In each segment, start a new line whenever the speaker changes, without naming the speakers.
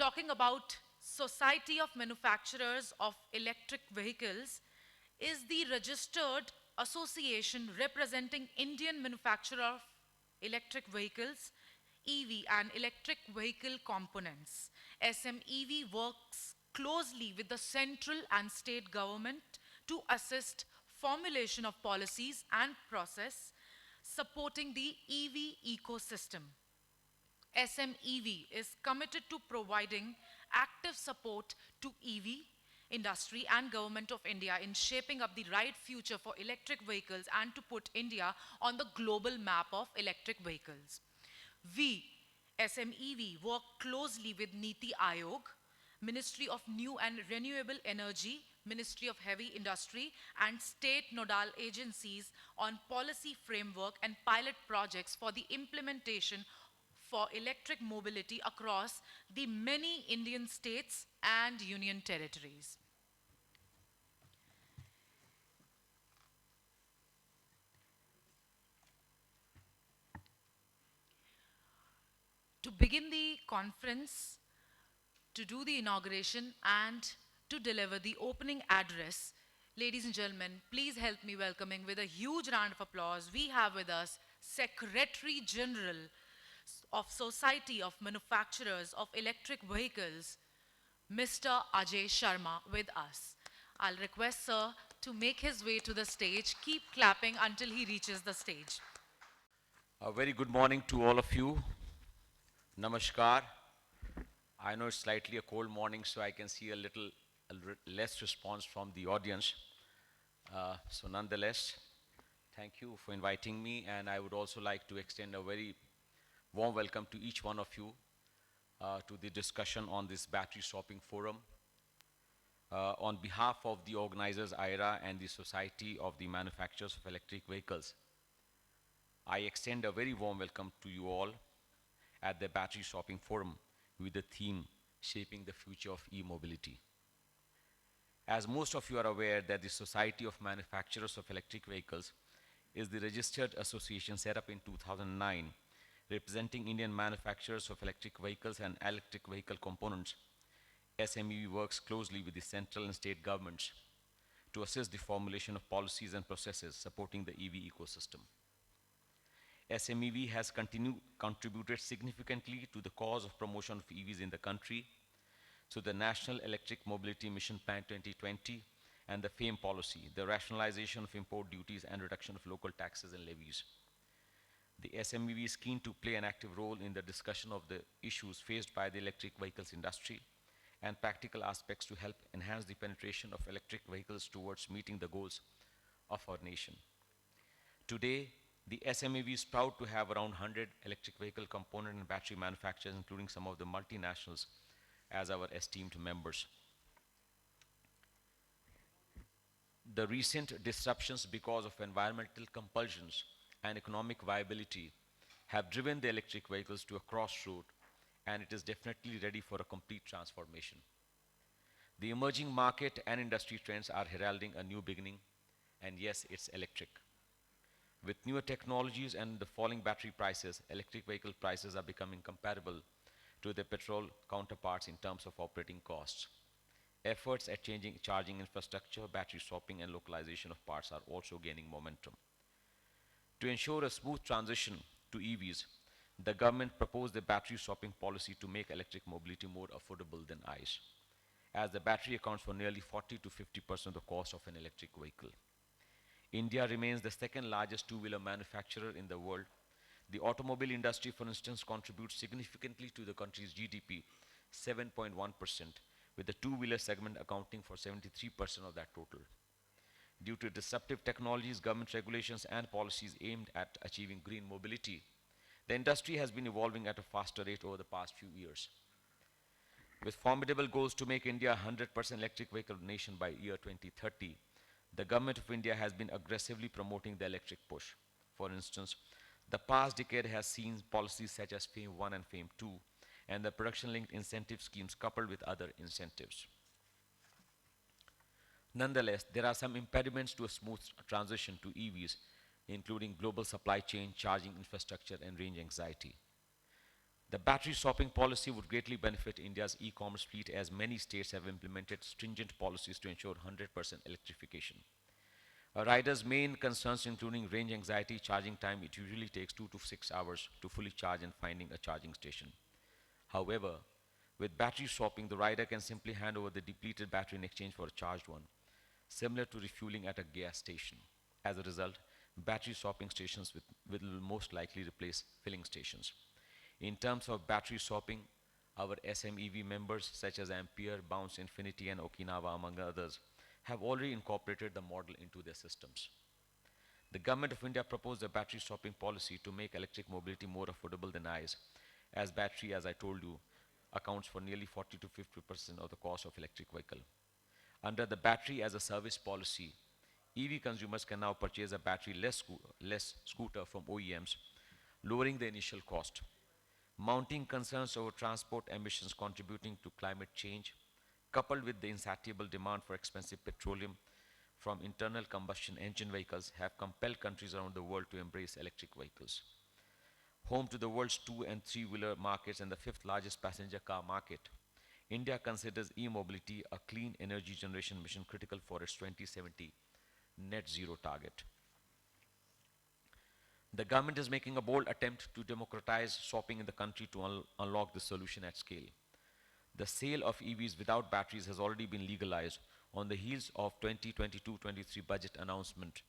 talking about Society of Manufacturers of Electric Vehicles is the registered association representing Indian manufacturer of electric vehicles, EV and electric vehicle components. SMEV works closely with the central and state government to assist formulation of policies and process supporting the EV ecosystem. SMEV is committed to providing active support to EV industry and government of India in shaping up the right future for electric vehicles and to put India on the global map of electric vehicles. We, SMEV, work closely with Niti Aayog, Ministry of New and Renewable Energy, Ministry of Heavy Industry, and state nodal agencies on policy framework and pilot projects for the implementation for electric mobility across the many Indian states and union territories. To begin the conference, to do the inauguration and to deliver the opening address, ladies and gentlemen, please help me welcoming with a huge round of applause. We have with us Secretary General of Society of Manufacturers of Electric Vehicles, Mr. Ajay Sharma with us. I'll request sir to make his way to the stage. Keep clapping until he reaches the stage.
A very good morning to all of you. Namaskar. I know it's slightly a cold morning, so I can see a little less response from the audience. So nonetheless, thank you for inviting me, and I would also like to extend a very warm welcome to each one of you to the discussion on this battery swapping forum. On behalf of the organizers Aayera and the Society of the Manufacturers of Electric Vehicles, I extend a very warm welcome to you all at the battery swapping forum with the theme Shaping the Future of E-Mobility. As most of you are aware that the Society of Manufacturers of Electric Vehicles is the registered association set up in 2009 representing Indian manufacturers of electric vehicles and electric vehicle components. SMEV works closely with the central and state governments to assist the formulation of policies and processes supporting the EV ecosystem. SMEV has contributed significantly to the cause of promotion of EVs in the country through the National Electric Mobility Mission Plan 2020 and the FAME policy, the rationalization of import duties and reduction of local taxes and levies. The SMEV is keen to play an active role in the discussion of the issues faced by the electric vehicles industry and practical aspects to help enhance the penetration of electric vehicles towards meeting the goals of our nation. Today, the SMEV is proud to have around 100 electric vehicle component and battery manufacturers, including some of the multinationals, as our esteemed members. The recent disruptions because of environmental compulsions and economic viability have driven the electric vehicles to a crossroad, and it is definitely ready for a complete transformation. The emerging market and industry trends are heralding a new beginning, and yes, it's electric. With newer technologies and the falling battery prices, electric vehicle prices are becoming comparable to their petrol counterparts in terms of operating costs. Efforts at changing charging infrastructure, battery swapping, and localization of parts are also gaining momentum. To ensure a smooth transition to EVs, the government proposed the battery swapping policy to make electric mobility more affordable than ICE, as the battery accounts for nearly 40 to 50% of the cost of an electric vehicle. India remains the second largest two-wheeler manufacturer in the world. The automobile industry, for instance, contributes significantly to the country's GDP, 7.1%, with the two-wheeler segment accounting for 73% of that total. Due to disruptive technologies, government regulations, and policies aimed at achieving green mobility, the industry has been evolving at a faster rate over the past few years. With formidable goals to make India a 100% electric vehicle nation by year 2030, the government of India has been aggressively promoting the electric push. For instance, the past decade has seen policies such as FAME 1 and FAME 2 and the production-linked incentive schemes coupled with other incentives. Nonetheless, there are some impediments to a smooth transition to EVs, including global supply chain, charging infrastructure, and range anxiety. The battery swapping policy would greatly benefit India's e-commerce fleet as many states have implemented stringent policies to ensure 100% electrification. A rider's main concerns including range anxiety, charging time. It usually takes 2 to 6 hours to fully charge and finding a charging station. However, with battery swapping, the rider can simply hand over the depleted battery in exchange for a charged one, similar to refueling at a gas station. As a result, battery swapping stations will most likely replace filling stations. In terms of battery swapping, our SMEV members such as Ampere, Bounce Infinity, and Okinawa, among others, have already incorporated the model into their systems. The Government of India proposed a battery swapping policy to make electric mobility more affordable than ICE, as battery, as I told you, accounts for nearly 40 to 50% of the cost of electric vehicle. Under the battery as a service policy, EV consumers can now purchase a battery-less scooter from OEMs, lowering the initial cost. Mounting concerns over transport emissions contributing to climate change, coupled with the insatiable demand for expensive petroleum from internal combustion engine vehicles, have compelled countries around the world to embrace electric vehicles. Home to the world's 2 and 3-wheeler markets and the fifth largest passenger car market, India considers e-mobility a clean energy generation mission critical for its 2070 net zero target. The government is making a bold attempt to democratize swapping in the country to unlock the solution at scale. The sale of EVs without batteries has already been legalized on the heels of 2022-23 budget announcement.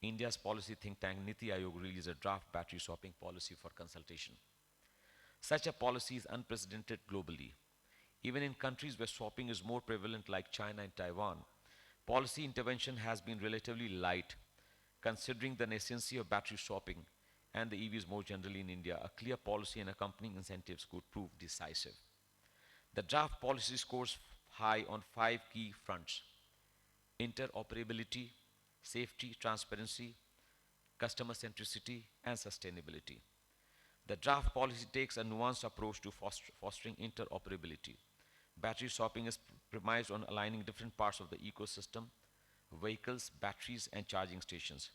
India's policy think tank Niti Aayog released a draft battery swapping policy for consultation. Such a policy is unprecedented globally. Even in countries where swapping is more prevalent like China and Taiwan, policy intervention has been relatively light. Considering the nascency of battery swapping and the EVs more generally in India, a clear policy and accompanying incentives could prove decisive. The draft policy scores high on 5 key fronts: interoperability, safety, transparency, customer centricity, and sustainability. The draft policy takes a nuanced approach to fostering interoperability. Battery swapping is premised on aligning different parts of the ecosystem: vehicles, batteries, and charging stations,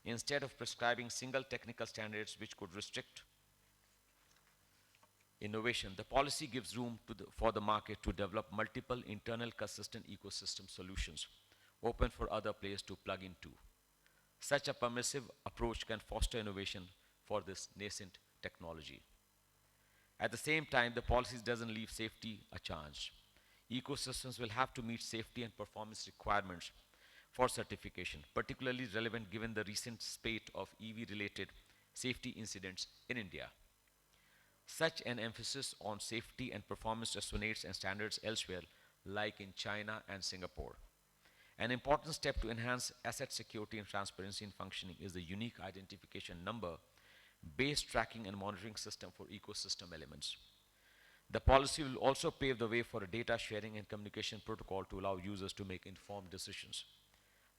instead of prescribing single technical standards which could restrict innovation. The policy gives room for the market to develop multiple internal consistent ecosystem solutions, open for other players to plug into. Such a permissive approach can foster innovation for this nascent technology. At the same time, the policy doesn't leave safety a chance. Ecosystems will have to meet safety and performance requirements for certification, particularly relevant given the recent spate of EV-related safety incidents in India. Such an emphasis on safety and performance resonates and standards elsewhere, like in China and Singapore. An important step to enhance asset security and transparency in functioning is the unique identification number based tracking and monitoring system for ecosystem elements. The policy will also pave the way for a data sharing and communication protocol to allow users to make informed decisions.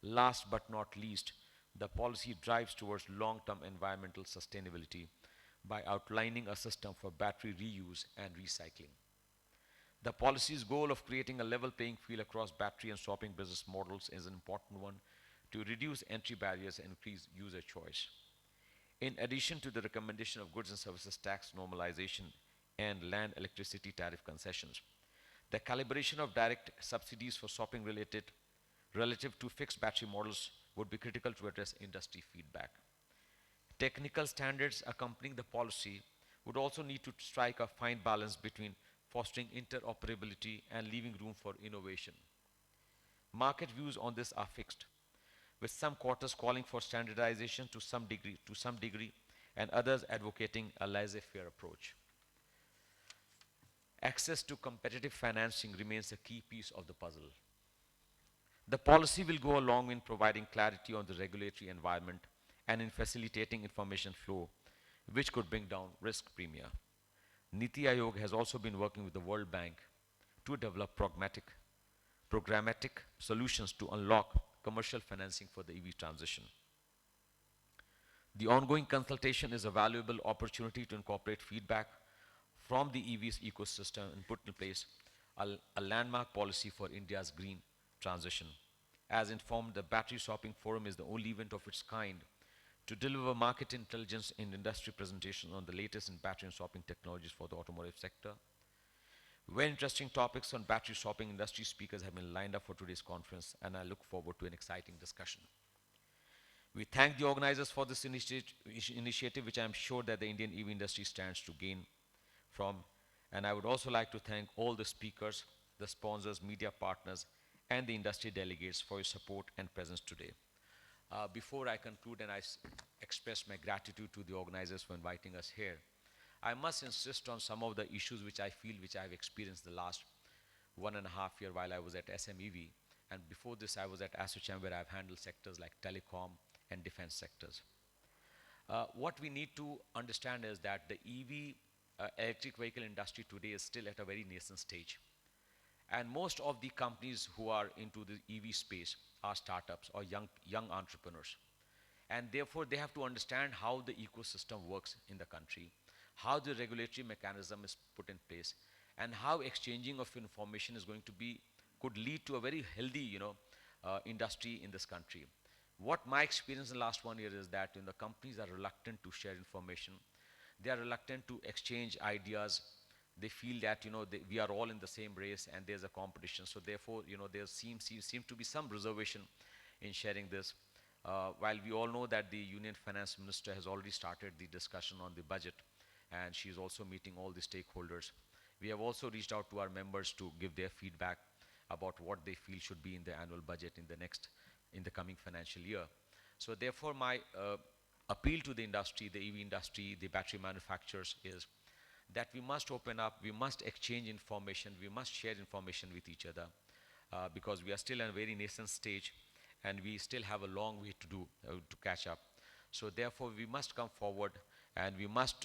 Last but not least, the policy drives towards long-term environmental sustainability by outlining a system for battery reuse and recycling. The policy's goal of creating a level playing field across battery and swapping business models is an important one to reduce entry barriers and increase user choice. In addition to the recommendation of goods and services tax normalization and land electricity tariff concessions, the calibration of direct subsidies for swapping relative to fixed battery models would be critical to address industry feedback. Technical standards accompanying the policy would also need to strike a fine balance between fostering interoperability and leaving room for innovation. Market views on this are fixed, with some quarters calling for standardization to some degree, and others advocating a laissez-faire approach. Access to competitive financing remains a key piece of the puzzle. The policy will go along in providing clarity on the regulatory environment and in facilitating information flow, which could bring down risk premia. Niti Aayog has also been working with the World Bank to develop programmatic solutions to unlock commercial financing for the EV transition. The ongoing consultation is a valuable opportunity to incorporate feedback from the EV's ecosystem and put in place a landmark policy for India's green transition. As informed, the Battery Swapping Forum is the only event of its kind to deliver market intelligence in industry presentations on the latest in battery and swapping technologies for the automotive sector. Very interesting topics on battery swapping industry speakers have been lined up for today's conference, and I look forward to an exciting discussion. We thank the organizers for this initiative, which I am sure that the Indian EV industry stands to gain from. And I would also like to thank all the speakers, the sponsors, media partners, and the industry delegates for your support and presence today. Before I conclude and express my gratitude to the organizers for inviting us here, I must insist on some of the issues which I feel which I have experienced the last 1.5 years while I was at SMEV. And before this, I was at ASSOCHAM, where I've handled sectors like telecom and defense sectors. What we need to understand is that the EV electric vehicle industry today is still at a very nascent stage. And most of the companies who are into the EV space are startups or young entrepreneurs. And therefore, they have to understand how the ecosystem works in the country, how the regulatory mechanism is put in place, and how exchanging of information is going to be, could lead to a very healthy, industry in this country. What my experience in the last 1 year is that the companies are reluctant to share information. They are reluctant to exchange ideas. They feel that we are all in the same race and there's a competition. So therefore, there seems to be some reservation in sharing this. While we all know that the Union Finance Minister has already started the discussion on the budget, and she is also meeting all the stakeholders. We have also reached out to our members to give their feedback about what they feel should be in the annual budget in the coming financial year. So therefore, my appeal to the industry, the EV industry, the battery manufacturers, is that we must open up, we must exchange information, we must share information with each other, because we are still in a very nascent stage and we still have a long way to do to catch up. So therefore, we must come forward and we must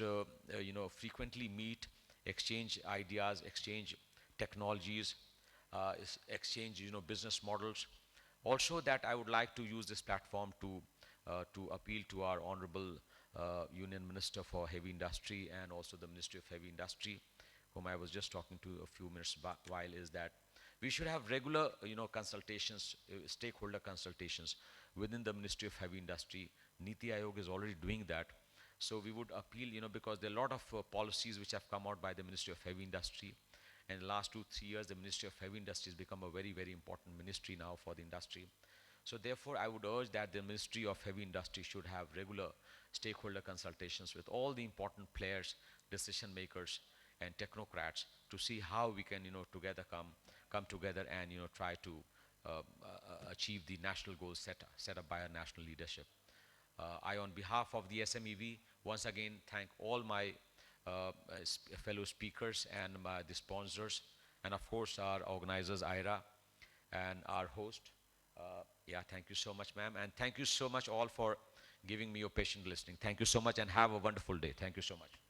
frequently meet, exchange ideas, exchange technologies, exchange business models. Also, that I would like to use this platform to appeal to our honorable Union Minister for Heavy Industry and also the Ministry of Heavy Industry, whom I was just talking to a few minutes while, is that we should have regular consultations, stakeholder consultations within the Ministry of Heavy Industry. Niti Aayog is already doing that. So we would appeal, because there are a lot of policies which have come out by the Ministry of Heavy Industry. And in the last 2-3 years, the Ministry of Heavy Industry has become a very, very important ministry now for the industry. So therefore, I would urge that the Ministry of Heavy Industry should have regular stakeholder consultations with all the important players, decision makers, and technocrats to see how we can, together come together and, try to achieve the national goals set up by our national leadership. I, on behalf of the SMEV, once again thank all my fellow speakers and the sponsors, and of course our organizers, Aayera, and our host. Yeah, thank you so much, ma'am, and thank you so much all for giving me your patient listening. Thank you so much and have a wonderful day. Thank you so much.